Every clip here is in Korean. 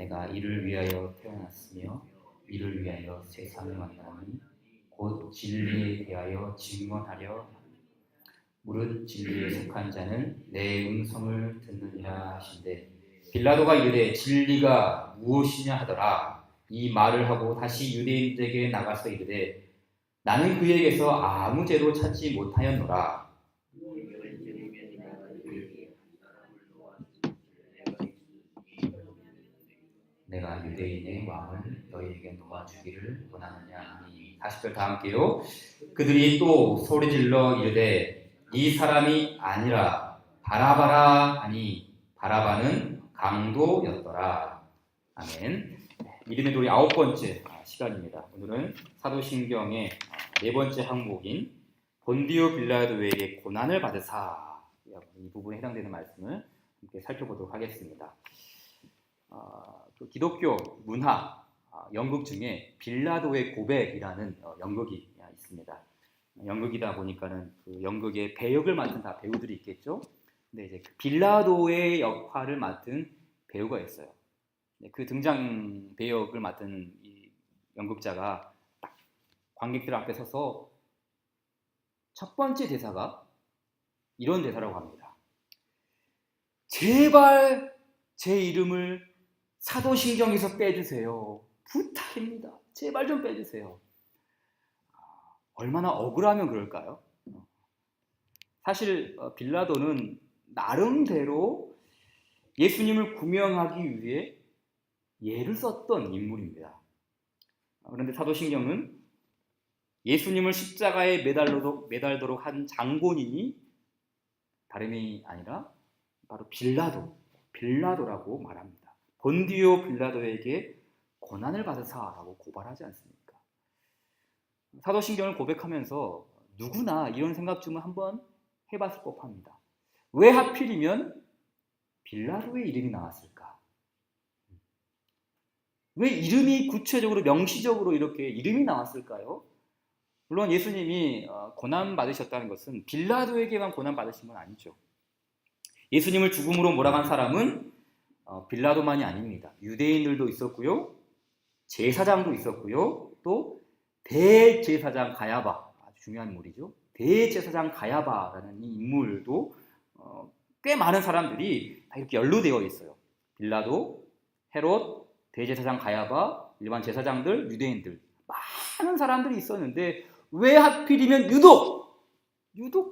내가 이를 위하여 태어났으며 이를 위하여 세상을 만나니 곧 진리에 대하여 증언하려 합니다. 무릇 진리에 속한 자는 내 음성을 듣느니라 하신대 빌라도가 이르되 진리가 무엇이냐 하더라. 이 말을 하고 다시 유대인들에게 나가서 이르되 나는 그에게서 아무 죄도 찾지 못하였노라. 내가 유대인의 왕을 너희에게 놓아주기를 원하느냐 하니 40절 다 함께요. 그들이 또 소리질러 이르되 이 사람이 아니라 바라바라 하니 바라바는 강도였더라. 아멘. 믿음의 도리 9번째 시간입니다. 오늘은 사도신경의 4번째 항목인 본디오 빌라도에게 고난을 받으사 이 부분에 해당되는 말씀을 함께 살펴보도록 하겠습니다. 기독교 문화 연극 중에 빌라도의 고백이라는 연극이 있습니다. 연극이다 보니까는 그 연극의 배역을 맡은 다 배우들이 있겠죠. 근데 이제 그 빌라도의 역할을 맡은 배우가 있어요. 그 등장 배역을 맡은 이 연극자가 딱 관객들 앞에 서서 첫 번째 대사가 이런 대사라고 합니다. 제발 제 이름을 사도신경에서 빼주세요. 부탁입니다. 제발 좀 빼주세요. 얼마나 억울하면 그럴까요? 사실 빌라도는 나름대로 예수님을 구명하기 위해 예를 썼던 인물입니다. 그런데 사도신경은 예수님을 십자가에 매달도록 한 장본인이 다름이 아니라 바로 빌라도라고 말합니다. 본디오 빌라도에게 고난을 받으사라고 고발하지 않습니까? 사도신경을 고백하면서 누구나 이런 생각쯤은 한번 해봤을 법합니다. 왜 하필이면 빌라도의 이름이 나왔을까? 왜 이름이 구체적으로 명시적으로 이렇게 이름이 나왔을까요? 물론 예수님이 고난 받으셨다는 것은 빌라도에게만 고난 받으신 건 아니죠. 예수님을 죽음으로 몰아간 사람은 빌라도만이 아닙니다. 유대인들도 있었고요, 제사장도 있었고요, 또 대제사장 가야바, 아주 중요한 인물이죠. 대제사장 가야바라는 이 인물도 꽤 많은 사람들이 다 이렇게 연루되어 있어요. 빌라도, 헤롯, 대제사장 가야바, 일반 제사장들, 유대인들 많은 사람들이 있었는데 왜 하필이면 유독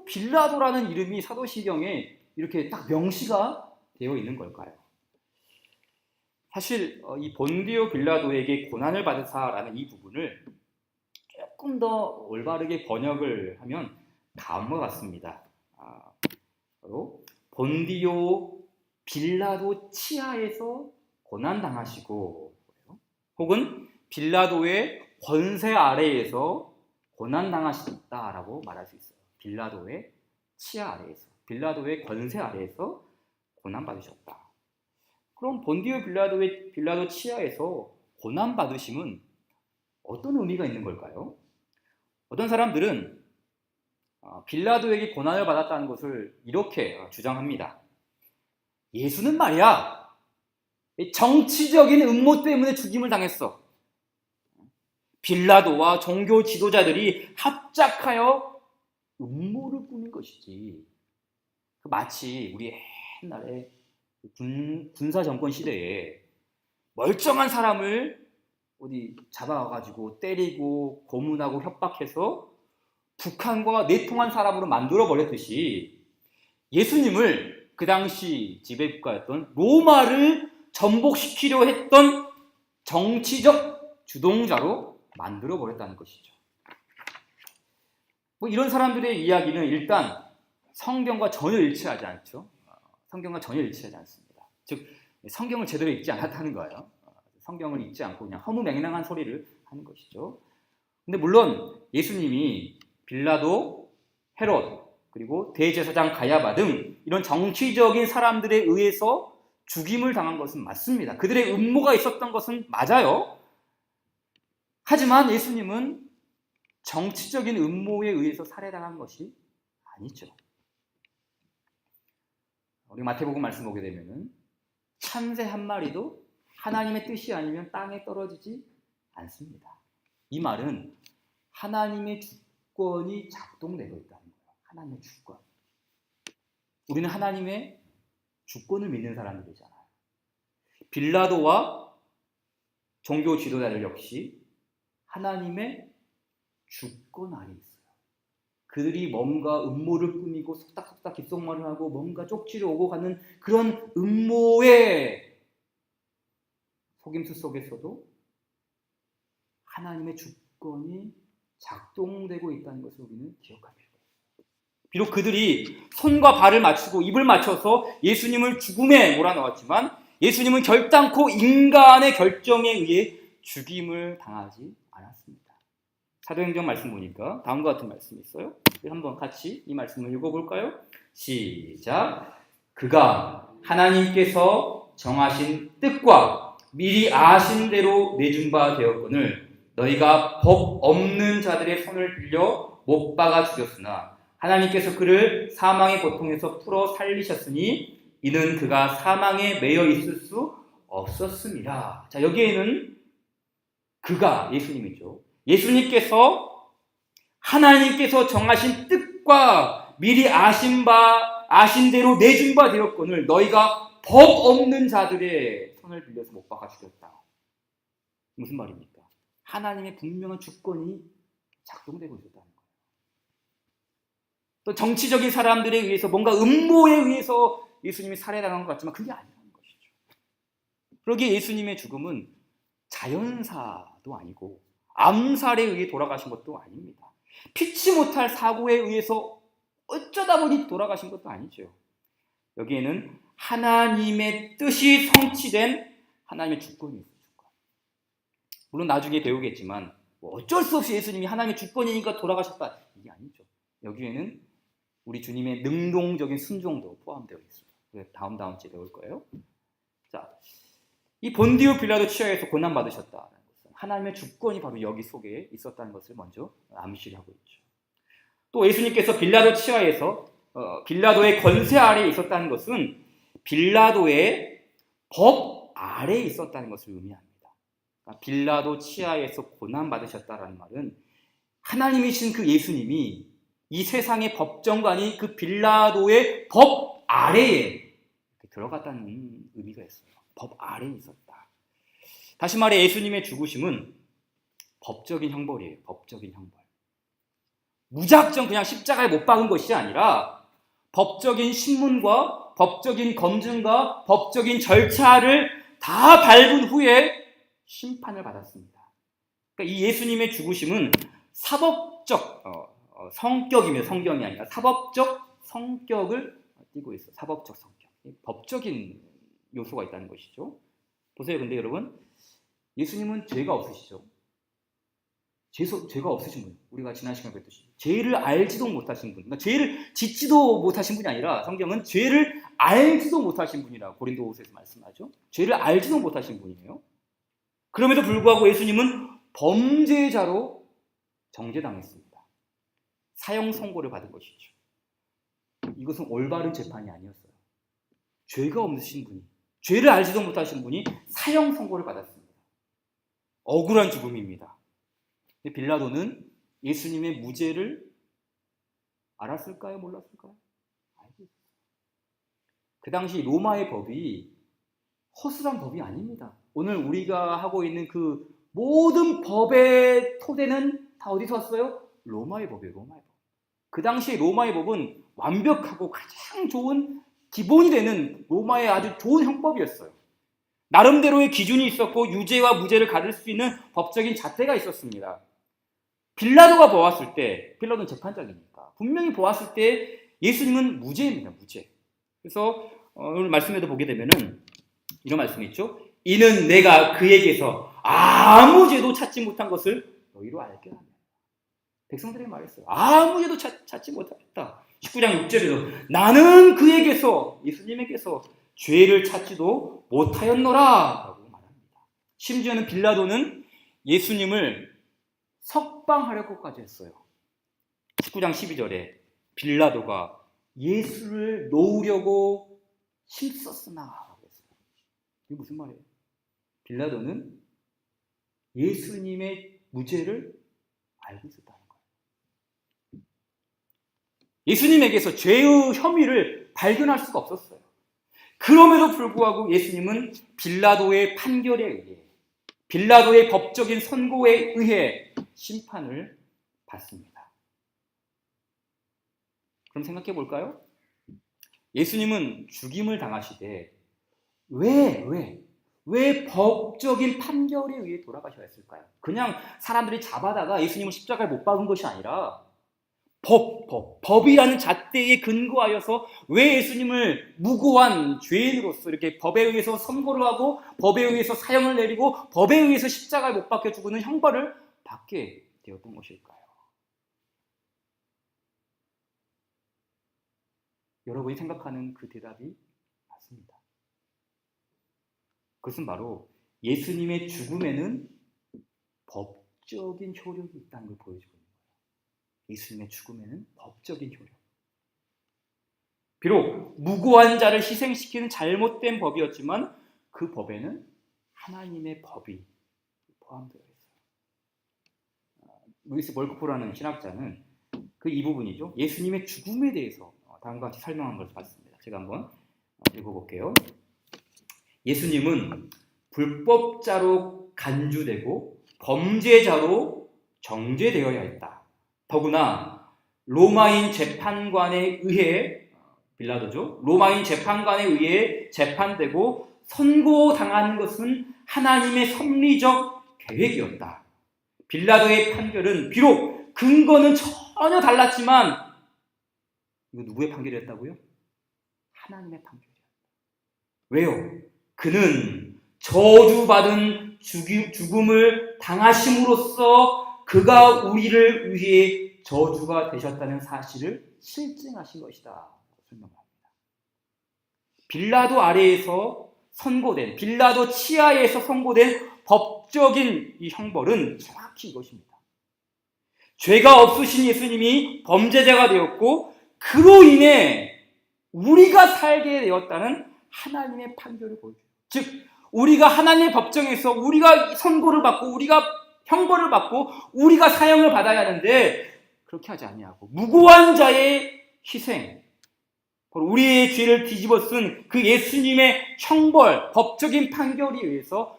빌라도라는 이름이 사도신경에 이렇게 딱 명시가 되어 있는 걸까요? 사실 이 본디오 빌라도에게 고난을 받으사라는 이 부분을 조금 더 올바르게 번역을 하면 다음과 같습니다. 바로 본디오 빌라도 치하에서 고난당하시고 혹은 빌라도의 권세 아래에서 고난당하셨다라고 말할 수 있어요. 빌라도의 치하 아래에서, 빌라도의 권세 아래에서 고난받으셨다. 그럼 본디오 빌라도 치하에서 고난받으심은 어떤 의미가 있는 걸까요? 어떤 사람들은 빌라도에게 고난을 받았다는 것을 이렇게 주장합니다. 예수는 말이야, 정치적인 음모 때문에 죽임을 당했어. 빌라도와 종교 지도자들이 합작하여 음모를 꾸민 것이지. 마치 우리 옛날에 군사 정권 시대에 멀쩡한 사람을 어디 잡아가지고 때리고 고문하고 협박해서 북한과 내통한 사람으로 만들어 버렸듯이 예수님을 그 당시 지배국가였던 로마를 전복시키려 했던 정치적 주동자로 만들어 버렸다는 것이죠. 이런 사람들의 이야기는 일단 성경과 전혀 일치하지 않죠. 성경과 전혀 일치하지 않습니다. 즉 성경을 제대로 읽지 않았다는 거예요. 성경을 읽지 않고 그냥 허무맹랑한 소리를 하는 것이죠. 근데 물론 예수님이 빌라도, 헤롯, 그리고 대제사장 가야바 등 이런 정치적인 사람들에 의해서 죽임을 당한 것은 맞습니다. 그들의 음모가 있었던 것은 맞아요. 하지만 예수님은 정치적인 음모에 의해서 살해당한 것이 아니죠. 우리 마태복음 말씀 보게 되면은 참새 한 마리도 하나님의 뜻이 아니면 땅에 떨어지지 않습니다. 이 말은 하나님의 주권이 작동되고 있다는 거예요. 하나님의 주권. 우리는 하나님의 주권을 믿는 사람들이잖아요. 빌라도와 종교 지도자들 역시 하나님의 주권 아래 있어요. 그들이 뭔가 음모를 꾸미고 속닥속닥 귓속말을 하고 뭔가 쪽지를 오고 가는 그런 음모의 속임수 속에서도 하나님의 주권이 작동되고 있다는 것을 우리는 기억할 필요가 있어요. 비록 그들이 손과 발을 맞추고 입을 맞춰서 예수님을 죽음에 몰아넣었지만 예수님은 결단코 인간의 결정에 의해 죽임을 당하지 않았습니다. 사도행전 말씀 보니까 다음과 같은 말씀이 있어요. 한번 같이 이 말씀을 읽어볼까요? 시작. 그가 하나님께서 정하신 뜻과 미리 아신 대로 내준 바 되었거늘 너희가 법 없는 자들의 손을 빌려 못 박아 죽였으나 하나님께서 그를 사망의 고통에서 풀어 살리셨으니 이는 그가 사망에 매여 있을 수 없었습니다. 자, 여기에는 그가 예수님이죠. 예수님께서 하나님께서 정하신 뜻과 미리 아신 대로 내준 바 되었거늘 너희가 법 없는 자들의 손을 빌려서 못 박아 죽였다. 무슨 말입니까? 하나님의 분명한 주권이 작동되고 있었다는 거예요. 또 정치적인 사람들에 의해서 뭔가 음모에 의해서 예수님이 살해당한 것 같지만 그게 아니라는 것이죠. 그러기에 예수님의 죽음은 자연사도 아니고 암살에 의해 돌아가신 것도 아닙니다. 피치 못할 사고에 의해서 어쩌다 보니 돌아가신 것도 아니죠. 여기에는 하나님의 뜻이 성취된 하나님의 주권이 있어요. 물론 나중에 배우겠지만 어쩔 수 없이 예수님이 하나님의 주권이니까 돌아가셨다. 이게 아니죠. 여기에는 우리 주님의 능동적인 순종도 포함되어 있습니다. 다음 주에 배울 거예요. 자, 이 본디오 빌라도 치하에서 고난 받으셨다는 것은 하나님의 주권이 바로 여기 속에 있었다는 것을 먼저 암시를 하고 있죠. 또 예수님께서 빌라도 치하에서 빌라도의 권세 아래에 있었다는 것은 빌라도의 법 아래에 있었다는 것을 의미합니다. 그러니까 빌라도 치하에서 고난 받으셨다라는 말은 하나님이신 그 예수님이 이 세상의 법정관이 그 빌라도의 법 아래에 들어갔다는 의미가 있어요. 법 아래에 있었다. 다시 말해 예수님의 죽으심은 법적인 형벌이에요. 법적인 형벌. 무작정 그냥 십자가에 못 박은 것이 아니라 법적인 신문과 법적인 검증과 법적인 절차를 다 밟은 후에 심판을 받았습니다. 그러니까 이 예수님의 죽으심은 사법적 성격이며 성경이 아니라 사법적 성격을 띠고 있어요. 사법적 성격. 법적인 요소가 있다는 것이죠. 보세요. 근데 여러분, 예수님은 죄가 없으시죠. 죄가 없으신 분. 우리가 지난 시간에 뵀듯이 죄를 알지도 못하신 분. 그러니까 죄를 짓지도 못하신 분이 아니라 성경은 죄를 알지도 못하신 분이라고 고린도후서에서 말씀하죠. 죄를 알지도 못하신 분이에요. 그럼에도 불구하고 예수님은 범죄자로 정죄당했습니다. 사형 선고를 받은 것이죠. 이것은 올바른 재판이 아니었어요. 죄가 없으신 분이, 죄를 알지도 못하신 분이 사형 선고를 받았습니다. 억울한 죽음입니다. 빌라도는 예수님의 무죄를 알았을까요? 몰랐을까요? 알고 있어요. 그 당시 로마의 법이 허술한 법이 아닙니다. 오늘 우리가 하고 있는 그 모든 법의 토대는 다 어디서 왔어요? 로마의 법이에요. 로마의 법. 그 당시 로마의 법은 완벽하고 가장 좋은 기본이 되는 로마의 아주 좋은 형법이었어요. 나름대로의 기준이 있었고 유죄와 무죄를 가릴 수 있는 법적인 잣대가 있었습니다. 빌라도가 보았을 때, 빌라도는 재판장이니까 분명히 보았을 때 예수님은 무죄입니다. 무죄. 그래서 오늘 말씀에도 보게 되면은 이런 말씀이 있죠. 이는 내가 그에게서 아무 죄도 찾지 못한 것을 너희로 알게 하며. 백성들에게 말했어요. 아무 죄도 찾지 못했다. 19장 6절에도 나는 그에게서, 예수님에게서 죄를 찾지도 못하였노라 라고 말합니다. 심지어는 빌라도는 예수님을 석방하려고까지 했어요. 19장 12절에 빌라도가 예수를 놓으려고 힘썼으나 라고 했어요. 이게 무슨 말이에요? 빌라도는 예수님의 무죄를 알고 있었다는 거예요. 예수님에게서 죄의 혐의를 발견할 수가 없었어요. 그럼에도 불구하고 예수님은 빌라도의 판결에 의해, 빌라도의 법적인 선고에 의해 심판을 받습니다. 그럼 생각해 볼까요? 예수님은 죽임을 당하시되 왜 법적인 판결에 의해 돌아가셔야 했을까요? 그냥 사람들이 잡아다가 예수님을 십자가에 못 박은 것이 아니라 법이라는 잣대에 근거하여서 왜 예수님을 무고한 죄인으로서 이렇게 법에 의해서 선고를 하고 법에 의해서 사형을 내리고 법에 의해서 십자가에 못 박혀 죽는 형벌을 받게 되었던 것일까요? 여러분이 생각하는 그 대답이 맞습니다. 그것은 바로 예수님의 죽음에는 법적인 효력이 있다는 걸 보여주고 있는 거예요. 예수님의 죽음에는 법적인 효력. 비록 무고한 자를 희생시키는 잘못된 법이었지만 그 법에는 하나님의 법이 포함되어 있어요. 루이스 멀크포라는 신학자는 그 이 부분이죠. 예수님의 죽음에 대해서 다음과 같이 설명한 것을 봤습니다. 제가 한번 읽어볼게요. 예수님은 불법자로 간주되고 범죄자로 정죄되어야 했다. 더구나 로마인 재판관에 의해, 빌라도죠, 로마인 재판관에 의해 재판되고 선고당하는 것은 하나님의 섭리적 계획이었다. 빌라도의 판결은 비록 근거는 전혀 달랐지만 이거 누구의 판결이었다고요? 하나님의 판결이었다. 왜요? 그는 저주받은 죽음을 당하심으로써 그가 우리를 위해 저주가 되셨다는 사실을 실증하신 것이다. 설명합니다. 빌라도 아래에서 선고된, 빌라도 치하에서 선고된 법적인 이 형벌은 정확히 이것입니다. 죄가 없으신 예수님이 범죄자가 되었고 그로 인해 우리가 살게 되었다는 하나님의 판결을 보여줘요. 즉 우리가 하나님의 법정에서 우리가 선고를 받고 우리가 형벌을 받고 우리가 사형을 받아야 하는데 그렇게 하지 아니하고 무고한 자의 희생, 우리의 죄를 뒤집어 쓴 그 예수님의 형벌, 법적인 판결에 의해서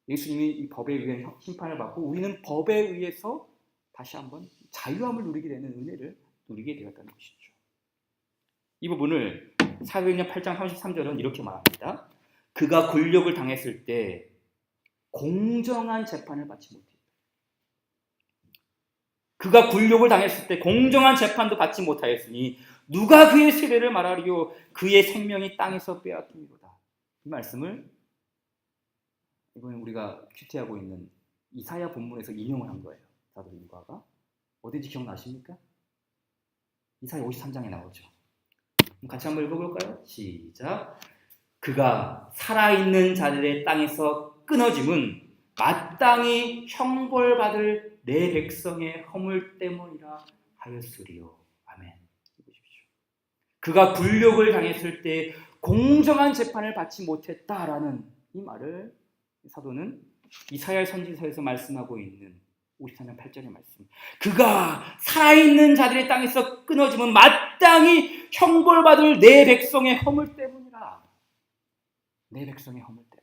예수님이 이 법에 의해 심판을 받고 우리는 법에 의해서 다시 한번 자유함을 누리게 되는 은혜를 누리게 되었다는 것이죠. 이 부분을 사도행전 8장 33절은 이렇게 말합니다. 그가 굴욕을 당했을 때 공정한 재판을 받지 못했다. 그가 굴욕을 당했을 때 공정한 재판도 받지 못하였으니 누가 그의 세례를 말하리요? 그의 생명이 땅에서 빼앗기리로다. 이 말씀을 이번에 우리가 큐티하고 있는 이사야 본문에서 인용을 한 거예요. 사도 일과가. 어딘지 기억나십니까? 이사야 53장에 나오죠. 같이 한번 읽어볼까요? 시작. 그가 살아있는 자들의 땅에서 끊어짐은 마땅히 형벌받을 내 백성의 허물 때문이라 하였으리요. 아멘. 보십시오. 그가 굴욕을 당했을 때 공정한 재판을 받지 못했다라는 이 말을 사도는 이사야 선지서에서 말씀하고 있는 53장 8절의 말씀. 그가 살아있는 자들의 땅에서 끊어지면 마땅히 형벌받을 내 백성의 허물 때문이라. 내 백성의 허물 때문이라.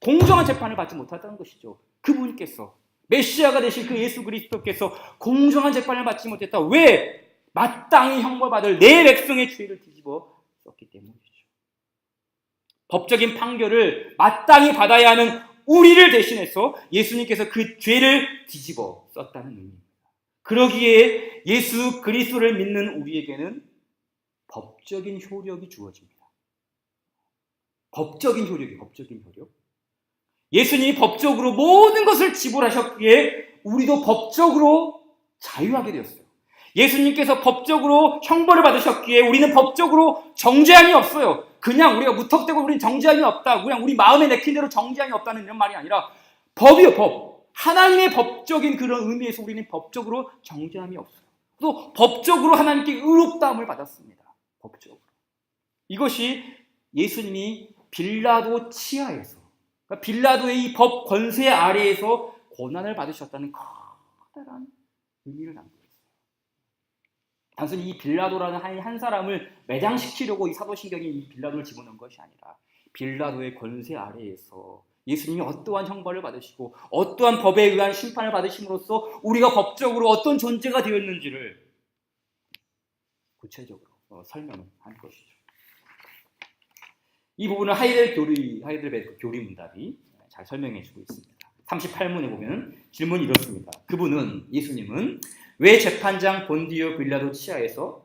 공정한 재판을 받지 못했다는 것이죠. 그분께서 메시아가 되신 그 예수 그리스도께서 공정한 재판을 받지 못했다. 왜? 마땅히 형벌받을 내 백성의 죄를 뒤집어 썼기 때문이죠. 법적인 판결을 마땅히 받아야 하는 우리를 대신해서 예수님께서 그 죄를 뒤집어 썼다는 의미입니다. 그러기에 예수 그리스도를 믿는 우리에게는 법적인 효력이 주어집니다. 법적인 효력. 예수님이 법적으로 모든 것을 지불하셨기에 우리도 법적으로 자유하게 되었어요. 예수님께서 법적으로 형벌을 받으셨기에 우리는 법적으로 정죄함이 없어요. 그냥 우리가 무턱대고 우리는 정죄함이 없다. 그냥 우리 마음에 내킨 대로 정죄함이 없다는 이런 말이 아니라 법이요, 법. 하나님의 법적인 그런 의미에서 우리는 법적으로 정죄함이 없어요. 또 법적으로 하나님께 의롭다함을 받았습니다. 법적으로. 이것이 예수님이 빌라도 치하에서 그러니까 빌라도의 이 법 권세 아래에서 고난을 받으셨다는 커다란 의미를 담고 있어요. 단순히 이 빌라도라는 한 사람을 매장시키려고 이 사도신경에 이 빌라도를 집어넣은 것이 아니라 빌라도의 권세 아래에서 예수님이 어떠한 형벌을 받으시고 어떠한 법에 의한 심판을 받으심으로써 우리가 법적으로 어떤 존재가 되었는지를 구체적으로 설명한 것이죠. 이 부분을 하이델베르크 교리 문답이 잘 설명해 주고 있습니다. 38문에 보면 질문이 이렇습니다. 예수님은 왜 재판장 본디오 빌라도 치하에서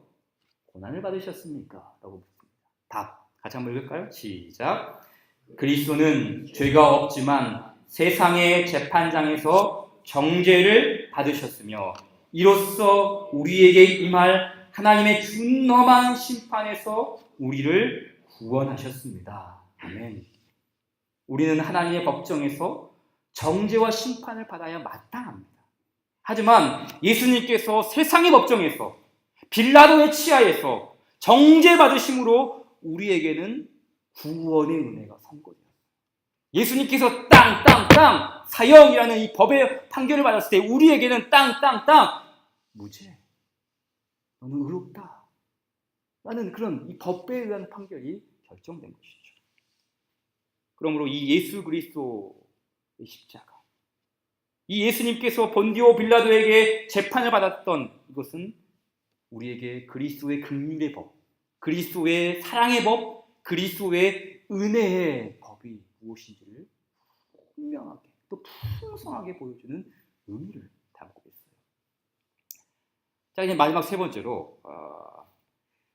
고난을 받으셨습니까? 라고 묻습니다. 답, 같이 한번 읽을까요? 시작. 그리스도는 죄가 없지만 세상의 재판장에서 정죄를 받으셨으며 이로써 우리에게 임할 하나님의 준엄한 심판에서 우리를 구원하셨습니다. 아멘. 우리는 하나님의 법정에서 정죄와 심판을 받아야 마땅합니다. 하지만 예수님께서 세상의 법정에서 빌라도의 치하에서 정죄받으심으로 우리에게는 구원의 은혜가 선고되었어요. 예수님께서 땅 사형이라는 이 법의 판결을 받았을 때 우리에게는 땅 무죄, 너는 의롭다 라는 그런 이 법에 의한 판결이 결정된 것이죠. 그러므로 이 예수 그리스도의 십자가, 이 예수님께서 본디오 빌라도에게 재판을 받았던 이것은 우리에게 그리스도의 긍휼의 법, 그리스도의 사랑의 법, 그리스도의 은혜의 법이 무엇인지를 분명하게 또 풍성하게 보여주는 의미를 담고 있어요. 자, 이제 마지막 세 번째로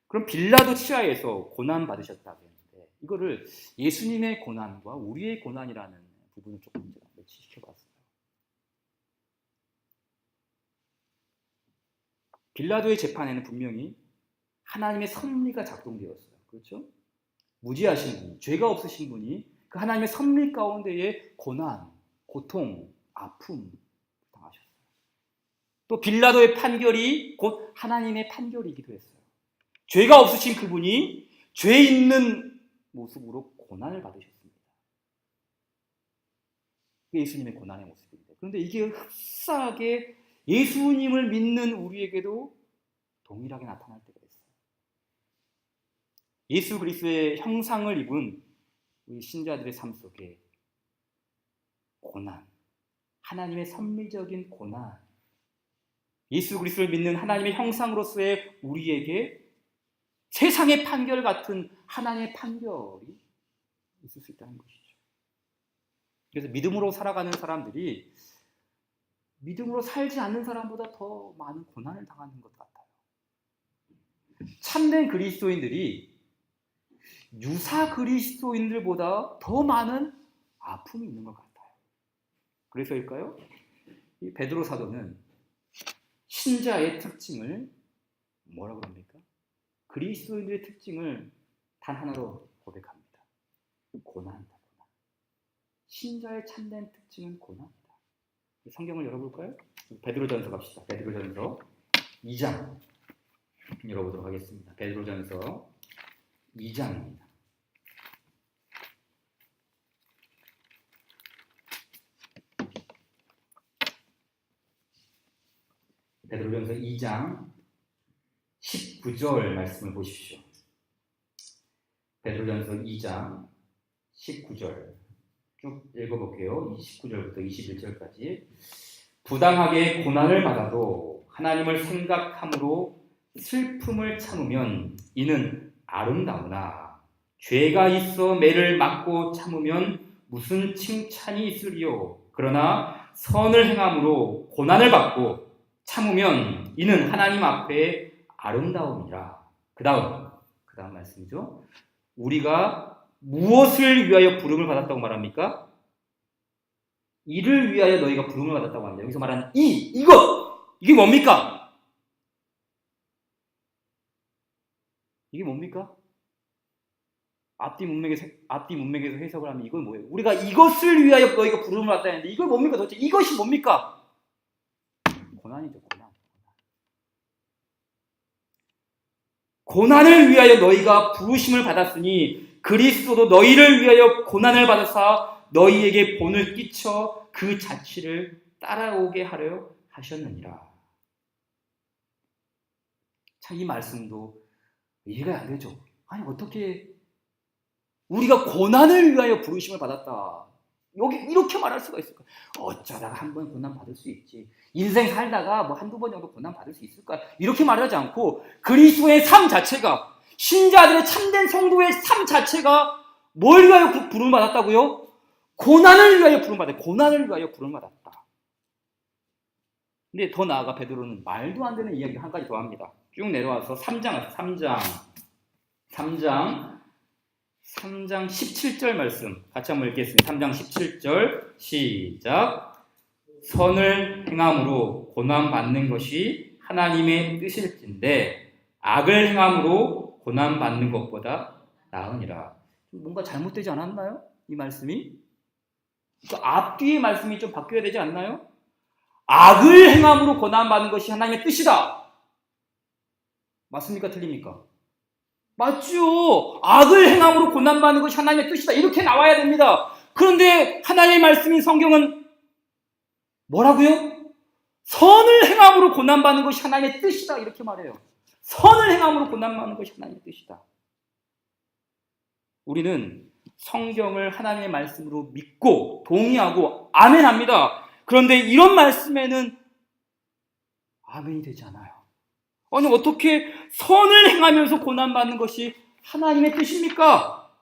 그럼 빌라도 치하에서 고난 받으셨다고 했는데 이거를 예수님의 고난과 우리의 고난이라는 부분을 조금 매치시켜봤어요. 빌라도의 재판에는 분명히 하나님의 섭리가 작동되었어요. 그렇죠? 무지하신 분, 죄가 없으신 분이 그 하나님의 섭리 가운데에 고난, 고통, 아픔 당하셨어요. 또 빌라도의 판결이 곧 하나님의 판결이기도 했어요. 죄가 없으신 그분이 죄 있는 모습으로 고난을 받으셨습니다. 그게 예수님의 고난의 모습입니다. 그런데 이게 흡사하게 예수님을 믿는 우리에게도 동일하게 나타날 때가 있어요. 예수 그리스도의 형상을 입은 우리 신자들의 삶 속에 고난, 하나님의 섭리적인 고난, 예수 그리스도를 믿는 하나님의 형상으로서의 우리에게 세상의 판결 같은 하나님의 판결이 있을 수 있다는 것이죠. 그래서 믿음으로 살아가는 사람들이 믿음으로 살지 않는 사람보다 더 많은 고난을 당하는 것 같아요. 참된 그리스도인들이 유사 그리스도인들보다 더 많은 아픔이 있는 것 같아요. 그래서일까요? 이 베드로 사도는 신자의 특징을 뭐라고 합니까? 그리스도인들의 특징을 단 하나로 고백합니다. 고난이다. 고난. 신자의 참된 특징은 고난이다. 성경을 열어볼까요? 베드로전서 갑시다. 베드로전서 2장 열어보도록 하겠습니다. 베드로전서 2장입니다. 베드로전서 2장 19절 말씀을 보십시오. 베드로전서 2장 19절 쭉 읽어볼게요. 19절부터 21절까지. 부당하게 고난을 받아도 하나님을 생각함으로 슬픔을 참으면 이는 아름다우나 죄가 있어 매를 맞고 참으면 무슨 칭찬이 있으리요. 그러나 선을 행함으로 고난을 받고 참으면 이는 하나님 앞에 아름다움이라. 그 다음 말씀이죠. 우리가 무엇을 위하여 부름을 받았다고 말합니까? 이를 위하여 너희가 부름을 받았다고 합니다. 여기서 말하는 이것! 이게 뭡니까? 이게 뭡니까? 앞뒤 문맥에서 해석을 하면 이건 뭐예요? 우리가 이것을 위하여 너희가 부름을 받았다 했는데 이걸 뭡니까? 도대체 이것이 뭡니까? 고난이죠. 고난을 위하여 너희가 부르심을 받았으니 그리스도도 너희를 위하여 고난을 받으사 너희에게 본을 끼쳐 그 자취를 따라오게 하려 하셨느니라. 참, 이 말씀도 이해가 안 되죠. 아니, 어떻게 우리가 고난을 위하여 부르심을 받았다, 여기 이렇게 말할 수가 있을까? 어쩌다가 한 번 고난 받을 수 있지, 인생 살다가 뭐 한두 번 정도 고난 받을 수 있을까, 이렇게 말하지 않고 그리스도의 삶 자체가, 신자들의 참된 성도의 삶 자체가 뭘 위하여 부름을 받았다고요? 고난을 위하여 부름을 받았다. 고난을 위하여 부름을 받았다. 근데 더 나아가 베드로는 말도 안 되는 이야기를 한 가지 더 합니다. 쭉 내려와서 3장 17절 말씀 같이 한번 읽겠습니다. 3장 17절 시작. 선을 행함으로 고난받는 것이 하나님의 뜻일진데 악을 행함으로 고난받는 것보다 나으니라. 뭔가 잘못되지 않았나요? 이 말씀이? 앞뒤의 말씀이 좀 바뀌어야 되지 않나요? 악을 행함으로 고난받는 것이 하나님의 뜻이다. 맞습니까? 틀립니까? 맞죠. 악을 행함으로 고난받는 것이 하나님의 뜻이다. 이렇게 나와야 됩니다. 그런데 하나님의 말씀인 성경은 뭐라고요? 선을 행함으로 고난받는 것이 하나님의 뜻이다. 이렇게 말해요. 선을 행함으로 고난받는 것이 하나님의 뜻이다. 우리는 성경을 하나님의 말씀으로 믿고 동의하고 아멘합니다. 그런데 이런 말씀에는 아멘이 되지 않아요. 아니, 어떻게 선을 행하면서 고난받는 것이 하나님의 뜻입니까?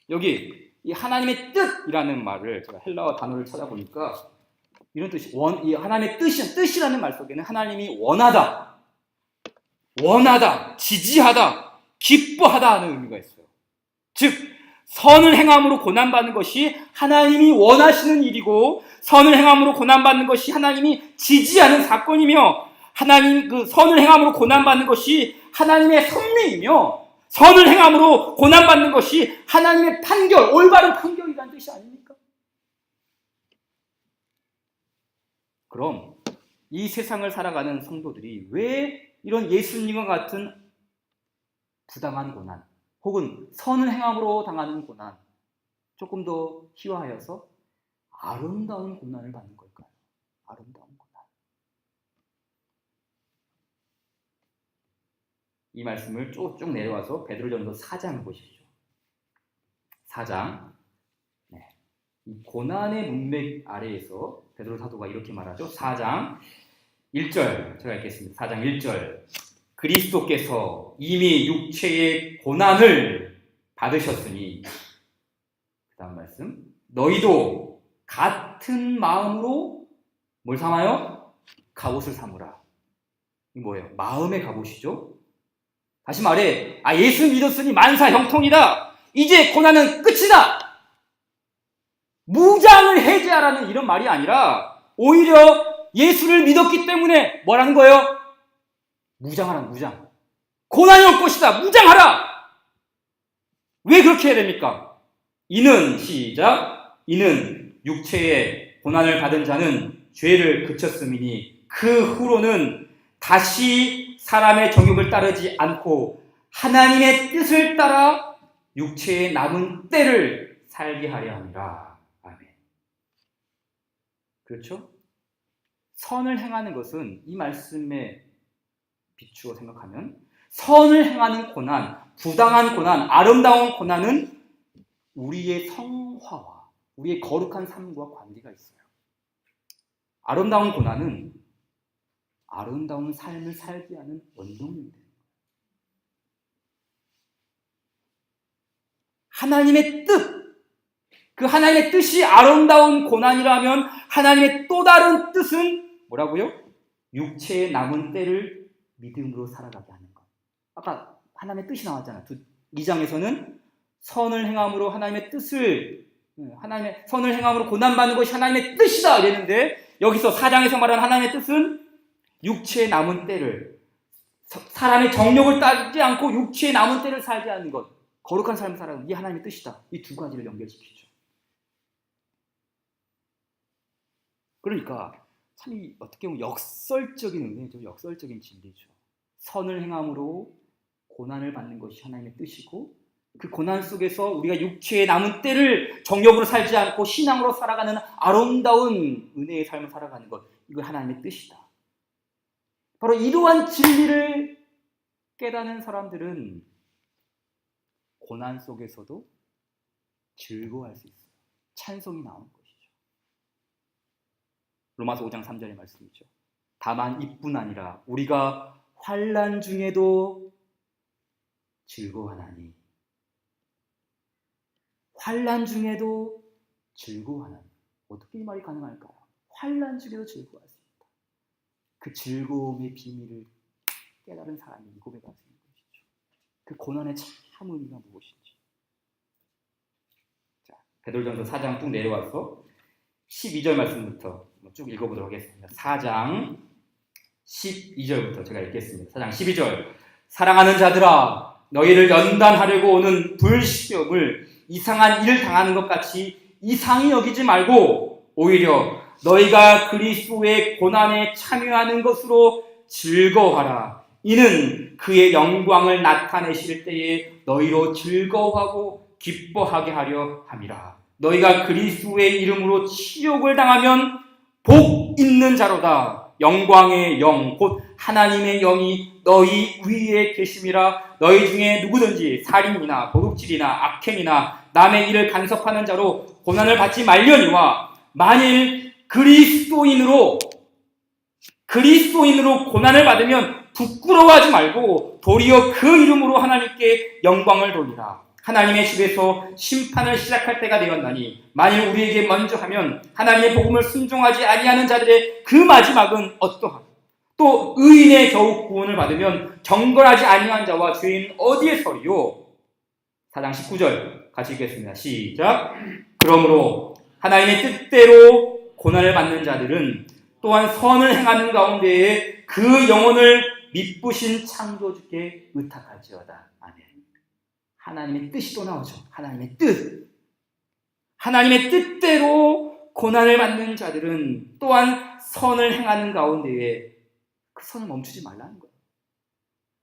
여기 이 하나님의 뜻이라는 말을 제가 헬라어 단어를 찾아보니까 이런 뜻이, 이 하나님의 뜻이라는 말 속에는 하나님이 원하다, 지지하다, 기뻐하다 하는 의미가 있어요. 즉, 선을 행함으로 고난받는 것이 하나님이 원하시는 일이고, 선을 행함으로 고난받는 것이 하나님이 지지하는 사건이며, 하나님 그 선을 행함으로 고난받는 것이 하나님의 섭리이며, 선을 행함으로 고난받는 것이 하나님의 판결, 올바른 판결이라는 뜻이 아닙니까? 그럼 이 세상을 살아가는 성도들이 왜 이런 예수님과 같은 부당한 고난, 혹은 선을 행함으로 당하는 고난, 조금 더 희화하여서 아름다운 고난을 받는 걸까요? 아름다운 고난. 이 말씀을 쭉 내려와서 베드로전서 4장을 보십시오. 4장. 이 고난의 문맥 아래에서 베드로 사도가 이렇게 말하죠. 4장 1절 제가 읽겠습니다. 4장 1절. 그리스도께서 이미 육체의 고난을 받으셨으니, 그 다음 말씀, 너희도 같은 마음으로 뭘 삼아요? 갑옷을 삼으라. 이 뭐예요? 마음의 갑옷이죠. 다시 말해, 예수 믿었으니 만사 형통이다, 이제 고난은 끝이다, 무장을 해제하라는 이런 말이 아니라, 오히려 예수를 믿었기 때문에 뭐라는 거예요? 무장하라, 무장. 고난이 올 것이다, 무장하라. 왜 그렇게 해야 됩니까? 시작. 이는 육체의 고난을 받은 자는 죄를 그쳤음이니 그 후로는 다시 사람의 정욕을 따르지 않고 하나님의 뜻을 따라 육체의 남은 때를 살게 하려 합니다. 아멘. 그렇죠? 선을 행하는 것은, 이 말씀에 비추어 생각하면, 선을 행하는 고난, 부당한 고난, 아름다운 고난은 우리의 성화와 우리의 거룩한 삶과 관계가 있어요. 아름다운 고난은 아름다운 삶을 살게 하는 원동력이 됩니다. 하나님의 뜻, 그 하나님의 뜻이 아름다운 고난이라면 하나님의 또 다른 뜻은 뭐라고요? 육체의 남은 때를 믿음으로 살아가게 하는 것. 아까 하나님의 뜻이 나왔잖아요. 2장에서는 선을 행함으로 하나님의 뜻을, 선을 행함으로 고난받는 것이 하나님의 뜻이다 이랬는데, 여기서 4장에서 말하는 하나님의 뜻은 육체의 남은 때를, 사람의 정욕을 따르지 않고 육체의 남은 때를 살게 하는 것, 거룩한 삶을 살아가는 게 하나님의 뜻이다. 이 두 가지를 연결시키죠. 그러니까 참 어떻게 보면 역설적인 의미죠. 역설적인 진리죠. 선을 행함으로 고난을 받는 것이 하나님의 뜻이고, 그 고난 속에서 우리가 육체의 남은 때를 정욕으로 살지 않고 신앙으로 살아가는 아름다운 은혜의 삶을 살아가는 것, 이거 하나님의 뜻이다. 바로 이러한 진리를 깨닫는 사람들은 고난 속에서도 즐거워할 수 있어요. 찬송이 나오는 것이죠. 로마서 5장 3절의 말씀이죠. 다만 이뿐 아니라 우리가 환난 중에도 즐거워하나니. 환난 중에도 즐거워하나니. 어떻게 이 말이 가능할까요? 환난 중에도 즐거워할 수 있다. 그 즐거움의 비밀을 깨달은 사람이 이 고백을 할 수 있는 것이죠. 그 고난의 참 의미가 무엇인지. 자, 베드로전서 4장 쭉 내려와서 12절 말씀부터 쭉 읽어보도록 하겠습니다. 4장 12절부터 제가 읽겠습니다. 4장 12절. 사랑하는 자들아, 너희를 연단하려고 오는 불시험을 이상한 일을 당하는 것 같이 이상히 여기지 말고 오히려 너희가 그리스도의 고난에 참여하는 것으로 즐거워하라. 이는 그의 영광을 나타내실 때에 너희로 즐거워하고 기뻐하게 하려 함이라. 너희가 그리스도의 이름으로 치욕을 당하면 복 있는 자로다. 영광의 영 곧 하나님의 영이 너희 위에 계심이라. 너희 중에 누구든지 살인이나 도둑질이나 악행이나 남의 일을 간섭하는 자로 고난을 받지 말려니와 만일 그리스도인으로 고난을 받으면 부끄러워하지 말고 도리어 그 이름으로 하나님께 영광을 돌리라. 하나님의 집에서 심판을 시작할 때가 되었나니 만일 우리에게 먼저 하면 하나님의 복음을 순종하지 아니하는 자들의 그 마지막은 어떠하고 또 의인의 겨우 구원을 받으면 정결하지 아니한 자와 죄인은 어디에 서리요? 4장 19절 같이 읽겠습니다. 시작. 그러므로 하나님의 뜻대로 고난을 받는 자들은 또한 선을 행하는 가운데에 그 영혼을 미쁘신 창조주께 의탁할지어다. 아멘. 하나님의 뜻이 또 나오죠. 하나님의 뜻. 하나님의 뜻대로 고난을 받는 자들은 또한 선을 행하는 가운데에 그 선을 멈추지 말라는 거예요.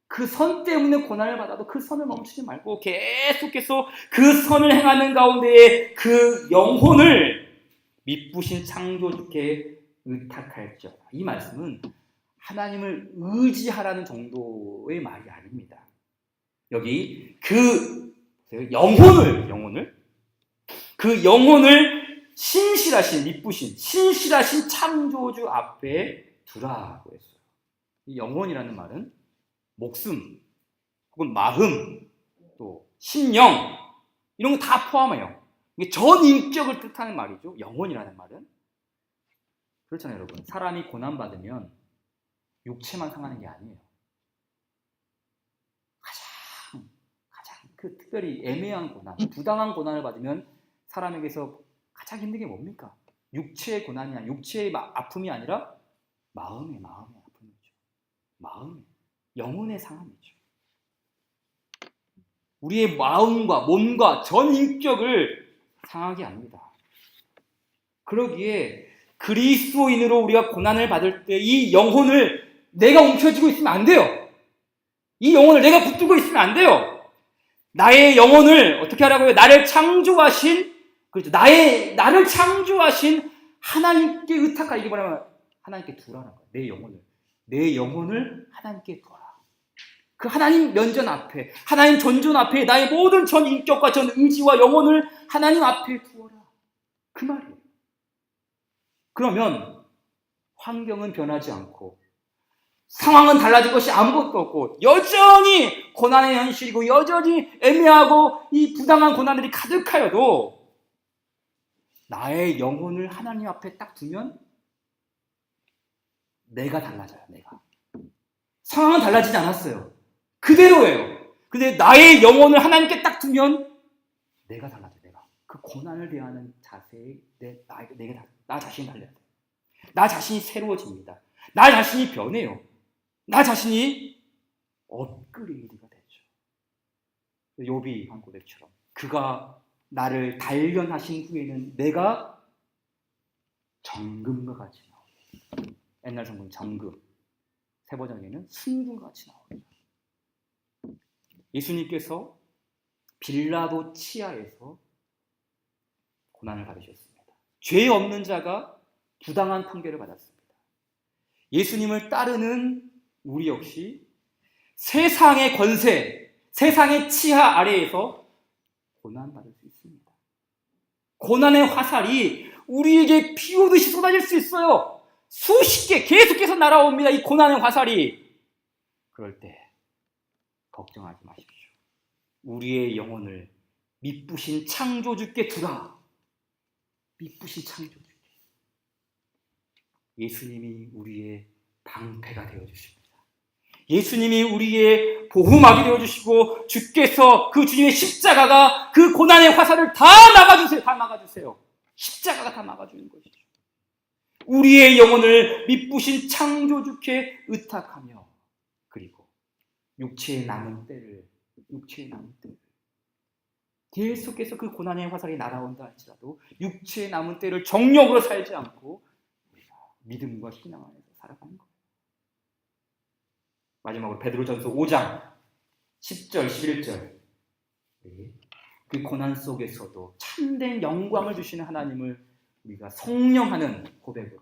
그 선 때문에 고난을 받아도 그 선을 멈추지 말고 계속해서 그 선을 행하는 가운데에 그 영혼을 미쁘신 창조주께 의탁할지어다. 이 말씀은 하나님을 의지하라는 정도의 말이 아닙니다. 여기 그 영혼을 신실하신 미쁘신 신실하신 창조주 앞에 두라고 했어요. 이 영혼이라는 말은 목숨 혹은 마음 또 심령 이런 거 다 포함해요. 이게 전 인격을 뜻하는 말이죠. 영혼이라는 말은. 그렇잖아요, 여러분. 사람이 고난받으면 육체만 상하는 게 아니에요. 가장 그 특별히 애매한 고난, 부당한 고난을 받으면 사람에게서 가장 힘든 게 뭡니까? 육체의 고난이 아니라 육체의 아픔이 아니라 마음의 아픔이죠. 마음의 영혼의 상함이죠. 우리의 마음과 몸과 전 인격을 상하게 합니다. 그러기에 그리스도인으로 우리가 고난을 받을 때 이 영혼을 내가 움켜쥐고 있으면 안 돼요. 이 영혼을 내가 붙들고 있으면 안 돼요. 나의 영혼을 어떻게 하라고요? 나를 창조하신 나를 창조하신 하나님께 의탁하 이게 뭐냐면 하나님께 두라는 거예요. 내 영혼을 하나님께 두라. 그 하나님 면전 앞에, 하나님 존존 앞에 나의 모든 전 인격과 전 의지와 영혼을 하나님 앞에 두어라. 그 말이에요. 그러면 환경은 변하지 않고 상황은 달라질 것이 아무것도 없고 여전히 고난의 현실이고 여전히 애매하고 이 부당한 고난들이 가득하여도 나의 영혼을 하나님 앞에 딱 두면 내가 달라져요. 내가. 상황은 달라지지 않았어요. 그대로예요. 근데 나의 영혼을 하나님께 딱 두면 내가 달라져요. 내가. 그 고난을 대하는 자세에 나 자신이 달라야 돼요. 나 자신이 새로워집니다. 나 자신이 변해요. 나 자신이 업그레이드가 되죠. 욥이 한 고백처럼 그가 나를 단련하신 후에는 내가 정금과 같이 나오죠. 옛날 성경 정금, 새 버전에는 순금과 같이 나오죠. 예수님께서 빌라도 치하에서 고난을 받으셨습니다. 죄 없는 자가 부당한 판결을 받았습니다. 예수님을 따르는 우리 역시 세상의 권세, 세상의 치하 아래에서 고난받을 수 있습니다. 고난의 화살이 우리에게 비 오듯이 쏟아질 수 있어요. 수십 개 계속해서 날아옵니다. 이 고난의 화살이. 그럴 때 걱정하지 마십시오. 우리의 영혼을 미쁘신 창조주께 두라. 미쁘신 창조주께. 예수님이 우리의 방패가 되어주십니다. 예수님이 우리의 보호막이 되어주시고, 주께서 그 주님의 십자가가 그 고난의 화살을 다 막아주세요. 다 막아주세요. 십자가가 다 막아주는 것이죠. 우리의 영혼을 미쁘신 창조주께 의탁하며, 그리고 육체의 남은 때를 계속해서 그 고난의 화살이 날아온다 할지라도 육체의 남은 때를 정욕으로 살지 않고 믿음과 신앙 안에서 살아가는 거예요. 마지막으로 베드로전서 5장 10절 11절, 그 고난 속에서도 참된 영광을 주시는 하나님을 우리가 성령하는 고백으로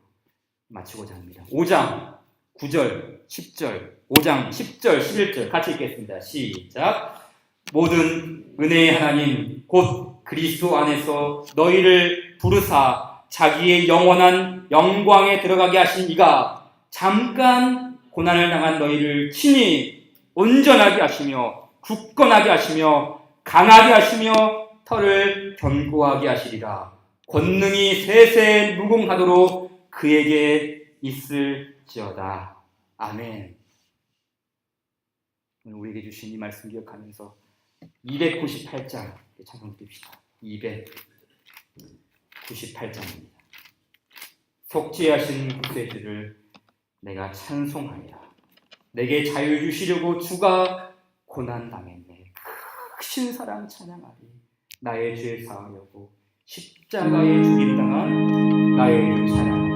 마치고자 합니다. 5장 9절 10절, 5장 10절 11절 같이 읽겠습니다. 시작. 모든 은혜의 하나님 곧 그리스도 안에서 너희를 부르사 자기의 영원한 영광에 들어가게 하신 이가 잠깐 고난을 당한 너희를 친히 온전하게 하시며 굳건하게 하시며 강하게 하시며 털을 견고하게 하시리라. 권능이 세세 무궁하도록 그에게 있을지어다. 아멘. 오늘 우리에게 주신 이 말씀 기억하면서 298장 찬송 드립시다. 298장입니다. 속죄하신 구세주를 내가 찬송하리라. 내게 자유 주시려고 주가 고난당했네. 크신 사랑 찬양하리. 나의 죄 사하려고 십자가에 죽임 당한 나의 주 찬양하리.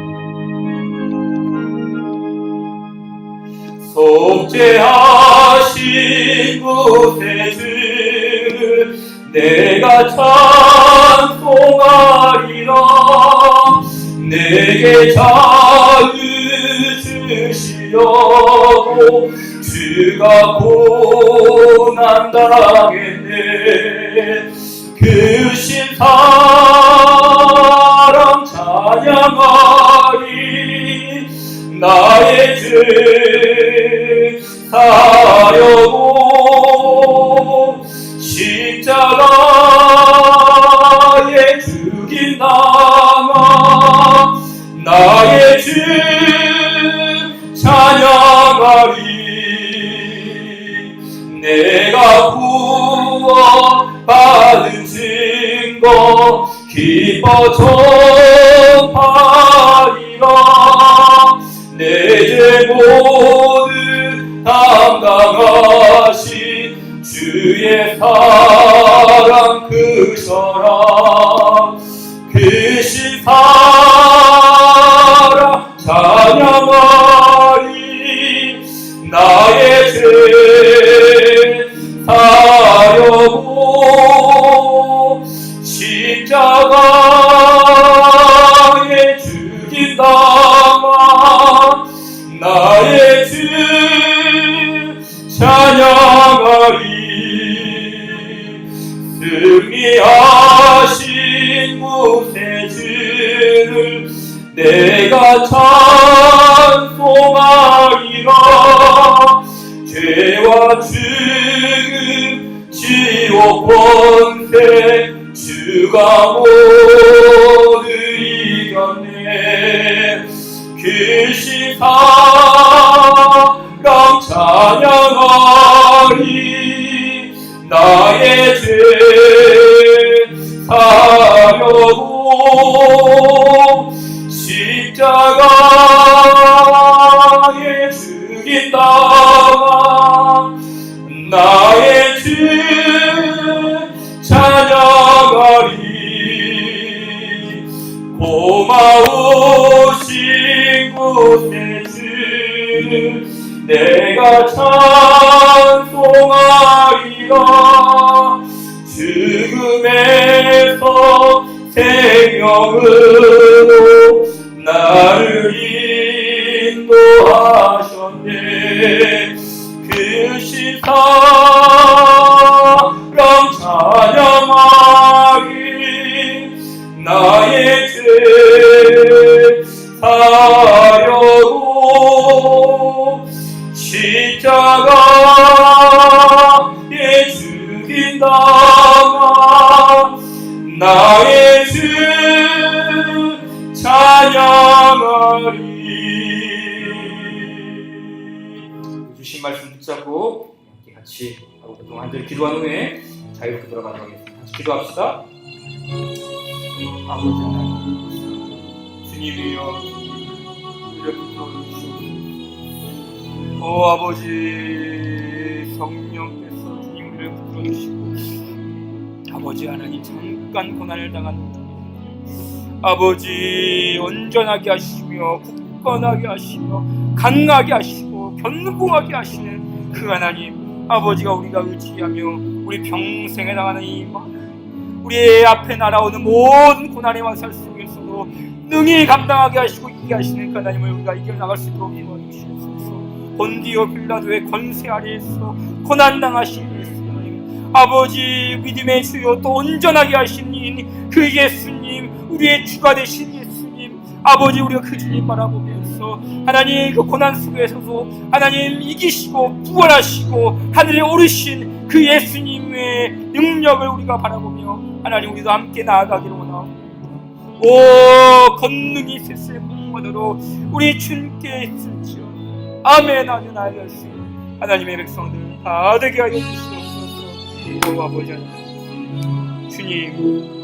속죄하신 구세주를 내가 찬송하리라. 내게 자유 주시려고 주가 고난당했네. 크신 사랑 찬양하리. 나의 죄 사하려고 십자가에 죽임 당한 나의 주 찬양하리. 내가 구원받은 증거 기뻐 전하리라. 내 죄 모두 담당하신 주의 사랑 크셔라. 크신 사랑 찬양하리. 나의 죄 사하려고 십자가에 죽임 당한 나의 주 찬양하리. 승리하신 구세주를 내가 찬송하리라. 죄와 죽음 지옥 권세 주가 모두 이겼네. 크신 사랑 찬양하리. 나의 죄 사하려고 십자가에 죽임 당한 나의 주 찬양하리. 고마우신 구세주를 내가 찬송하리라. 생명으로 나를 인도하셨네. 그 시사랑 찬양하리. 나의 죄 사여도 십자가에 죽인다가 나의 주 찬양하리. 주신 말씀 붙잡고 같이 그동안 한 절 기도한 후에 자유롭게 돌아가도록 하겠습니다. 같이 기도합시다. 아버지 하나님, 주님이여 이렇게 불러주시옵소서. 아버지, 성령께서 주님을 불러주시고 아버지 하나님, 잠깐 고난을 당한 아버지 온전하게 하시며 굳건하게 하시며 강하게 하시고 견고하게 하시는 그 하나님, 아버지가 우리가 의지하며 우리 평생에 나가는 이 우리의 앞에 날아오는 모든 고난의 왕살 속에서도 능히 감당하게 하시고 이기게 하시는 그 하나님을 우리가 이겨나갈 수 있도록 도와주시옵소서. 본디오 빌라도의 권세 아래에서 고난당하신 예수님, 아버지 믿음의 주요 또 온전하게 하신 그 예수님, 우리의 주가 되신 예수님, 아버지 우리가 그 주님 바라보면서 하나님 그 고난 속에서도 하나님 이기시고 부활하시고 하늘에 오르신 그 예수님의 능력을 우리가 바라보며 하나님 우리도 함께 나아가기를 원하옵니다. 오 권능이 세세 공모도록 우리 주님께 있을지어다. 아멘. 아멘. 알겠습니다. 하나님의 백성들 다 되게 하여 주시옵소서. 오 아버지 하나님, 주님